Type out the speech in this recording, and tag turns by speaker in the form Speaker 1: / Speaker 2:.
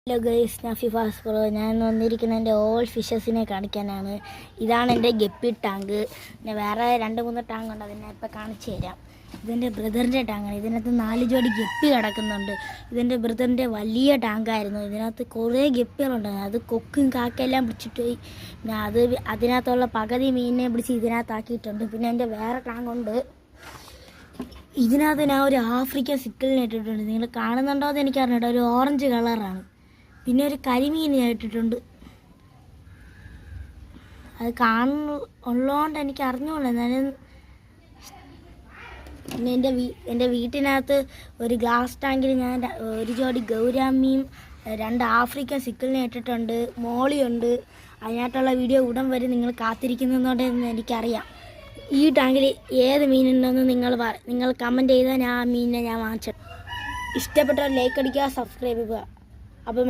Speaker 1: Hello guys, ഞാൻ ഫിഫാസ് pro. ഞാൻ വന്നിരിക്കുന്ന എൻ്റെ ഓൾ ഫിഷസിനെ കാണിക്കാനാണ്. ഇതാണ് എൻ്റെ ഗപ്പി ടാങ്ക്. പിന്നെ വേറെ 2-3 ടാങ്ക് ഉണ്ട്, അതിനെ ഇപ്പോൾ കാണിച്ചു തരാം. ഇതെൻ്റെ ബ്രദറിൻ്റെ ടാങ്കാണ്. ഇതിനകത്ത് 4 ജോഡി ഗപ്പി കിടക്കുന്നുണ്ട്. ഇതെൻ്റെ ബ്രദറിൻ്റെ വലിയ ടാങ്കായിരുന്നു. ഇതിനകത്ത് കുറേ ഗപ്പികളുണ്ട്. അത് കൊക്കും കാക്കയെല്ലാം പിടിച്ചിട്ട് പോയി. പിന്നെ അതിനകത്തുള്ള പകുതി മീനിനെ പിടിച്ച് ഇതിനകത്താക്കിയിട്ടുണ്ട്. പിന്നെ എൻ്റെ വേറെ ടാങ്കുണ്ട്. ഇതിനകത്ത് ഞാൻ ഒരു ആഫ്രിക്കൻ സിക്കിളിനെ ഇട്ടിട്ടുണ്ട്. നിങ്ങൾ കാണുന്നുണ്ടോ എന്ന് എനിക്കറിഞ്ഞിട്ട്, ഒരു ഓറഞ്ച് കളറാണ്. പിന്നെ ഒരു കരിമീൻ ഞാൻ ഇട്ടിട്ടുണ്ട്. അത് ഉള്ളതുകൊണ്ട് എനിക്ക് അറിഞ്ഞോളൂ. പിന്നെ എൻ്റെ വീട്ടിനകത്ത് ഒരു ഗ്ലാസ് ടാങ്കിൽ ഞാൻ ഒരു ജോഡി ഗൗരാമിയും 2 ആഫ്രിക്കൻ സിക്കിളിനെ ഇട്ടിട്ടുണ്ട്. മോളിയുണ്ട്. അതിനായിട്ടുള്ള വീഡിയോ ഉടൻ വരെ നിങ്ങൾ കാത്തിരിക്കുന്നുണ്ടെന്ന് എനിക്കറിയാം. ഈ ടാങ്കിൽ ഏത് മീനുണ്ടെന്ന് നിങ്ങൾ കമൻറ്റ് ചെയ്താൽ ആ മീനിനെ ഞാൻ വാങ്ങിച്ചു. ഇഷ്ടപ്പെട്ട ലൈക്ക് അടിക്കുക, സബ്സ്ക്രൈബ് ചെയ്യുക. അപ്പം